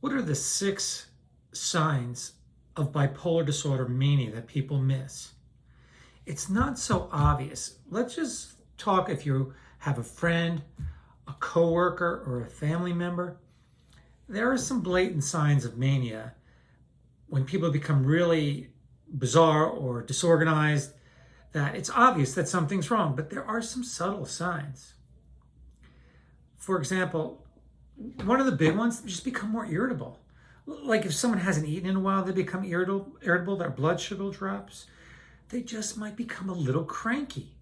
What are the 6 signs of bipolar disorder mania that people miss? It's not so obvious. Let's just talk if you have a friend, a coworker, or a family member. There are some blatant signs of mania when people become really bizarre or disorganized that it's obvious that something's wrong, but there are some subtle signs. For example, one of the big ones, just become more irritable. Like if someone hasn't eaten in a while, they become irritable, their blood sugar drops. They just might become a little cranky.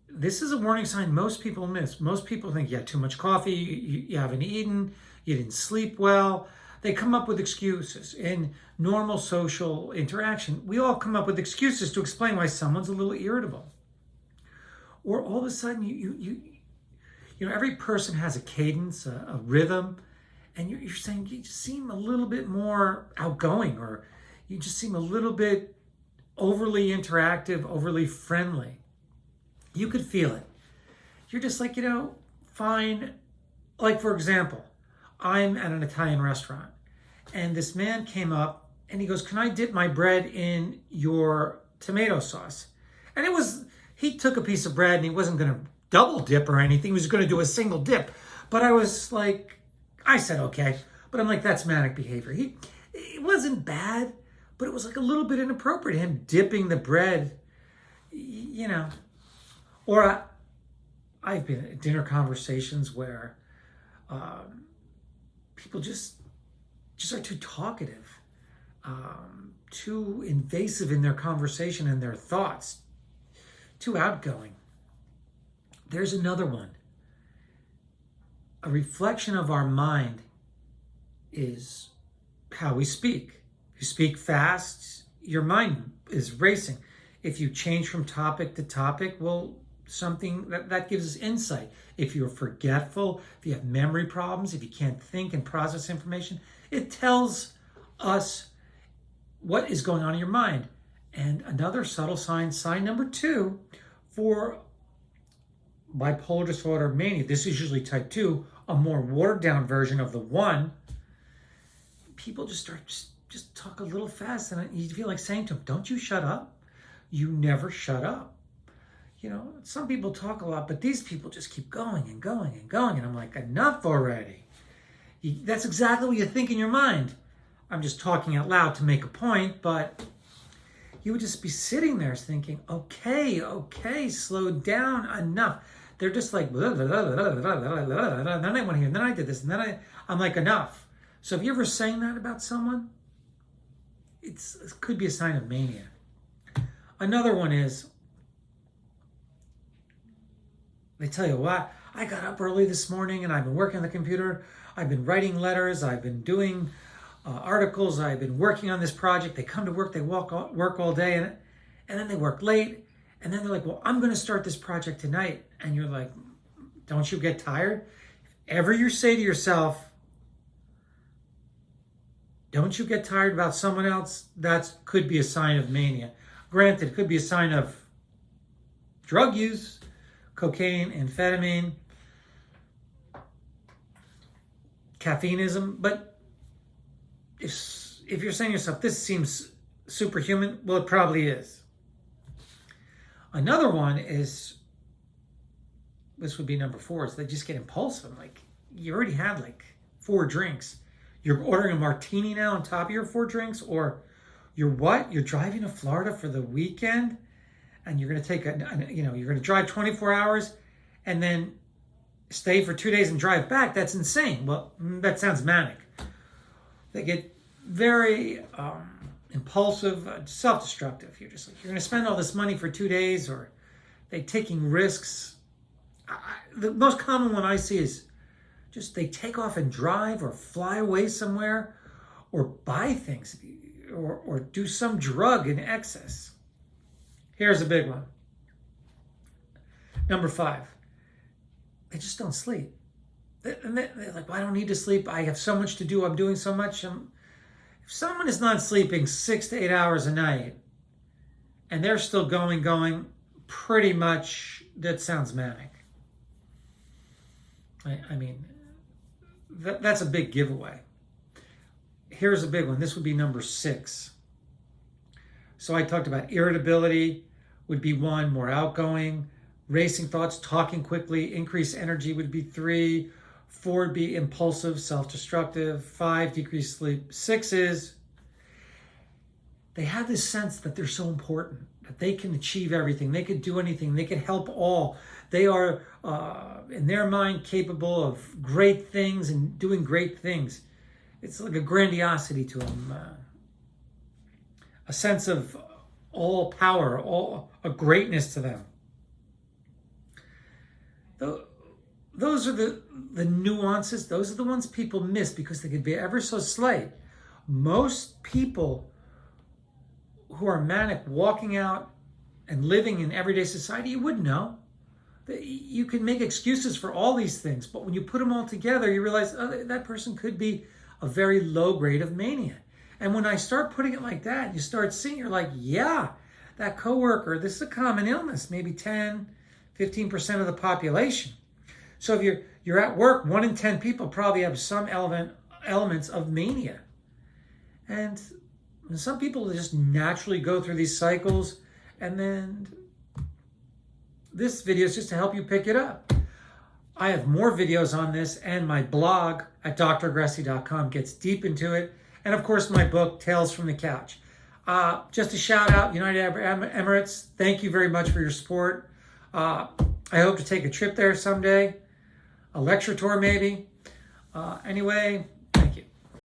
This is a warning sign most people miss. Most people think you had too much coffee, you haven't eaten, you didn't sleep well. They come up with excuses. In normal social interaction, we all come up with excuses to explain why someone's a little irritable. Or all of a sudden, every person has a cadence, a rhythm, and you're saying you just seem a little bit more outgoing, or you just seem a little bit overly interactive, overly friendly. You could feel it. You're just like, fine. Like, for example, I'm at an Italian restaurant, and this man came up, and he goes, "Can I dip my bread in your tomato sauce?" And he took a piece of bread, and he wasn't going to double dip or anything. He was going to do a single dip. But I said, okay. But I'm like, that's manic behavior. It wasn't bad, but it was like a little bit inappropriate, him dipping the bread, Or I've been at dinner conversations where people just are too talkative, too invasive in their conversation and their thoughts, too outgoing. There's another one. A reflection of our mind is how we speak. If you speak fast, your mind is racing. If you change from topic to topic, well, something that gives us insight. If you're forgetful, if you have memory problems, if you can't think and process information, it tells us what is going on in your mind. And another subtle sign number 2 for bipolar disorder mania, this is usually type 2, a more watered down version of the 1. People just start just talk a little fast, and you feel like saying to them, "Don't you shut up? You never shut up." Some people talk a lot, but these people just keep going and going and going. And I'm like, enough already. That's exactly what you think in your mind. I'm just talking out loud to make a point, but you would just be sitting there thinking, okay, slow down, enough. They're just like, blah, blah, blah, blah, blah, blah, blah, blah. Then I went here, and then I did this, and then I'm like, enough. So if you're ever saying that about someone, it could be a sign of mania. Another one is, they tell you, what, I got up early this morning and I've been working on the computer. I've been writing letters. I've been doing articles. I've been working on this project. They come to work. They work all day. And then they work late. And then they're like, well, I'm going to start this project tonight. And you're like, don't you get tired? If ever you say to yourself, don't you get tired about someone else? That could be a sign of mania. Granted, it could be a sign of drug use, cocaine, amphetamine, caffeineism. But if you're saying to yourself, this seems superhuman, well, it probably is. Another one is, this would be number 4, is they just get impulsive. Like, you already had 4 drinks. You're ordering a martini now on top of your 4 drinks, or you're driving to Florida for the weekend, and you're going to take you're going to drive 24 hours and then stay for 2 days and drive back. That's insane. Well, that sounds manic. They get very impulsive, self-destructive. You're just like, you're going to spend all this money for 2 days, or they taking risks. The most common one I see is just they take off and drive or fly away somewhere or buy things or do some drug in excess. Here's a big one. Number 5, they just don't sleep. And they're like, well, I don't need to sleep. I have so much to do. I'm doing so much. If someone is not sleeping 6 to 8 hours a night and they're still going, pretty much that sounds manic. I mean, that's a big giveaway. here's a big one. This would be number 6. So I talked about irritability would be 1, more outgoing. Racing thoughts, talking quickly, increased energy would be 3. 4 would be impulsive, self-destructive. 5, decreased sleep. 6 is they have this sense that they're so important, that they can achieve everything, they could do anything, they can help all. They are, in their mind, capable of great things and doing great things. It's like a grandiosity to them, a sense of all power, all a greatness to them. Those are the nuances. Those are the ones people miss because they could be ever so slight. Most people who are manic walking out and living in everyday society, you wouldn't know. You can make excuses for all these things, but when you put them all together, you realize that person could be a very low grade of mania. And when I start putting it like that, you start seeing, you're like, yeah, that coworker, this is a common illness, maybe 10, 15% of the population. So if you're at work, 1 in 10 people probably have some elements of mania. And some people just naturally go through these cycles, and then this video is just to help you pick it up. I have more videos on this, and my blog at dragresti.com gets deep into it. And of course, my book, Tales from the Couch. Just a shout out, United Arab Emirates, thank you very much for your support. I hope to take a trip there someday, a lecture tour maybe. Anyway,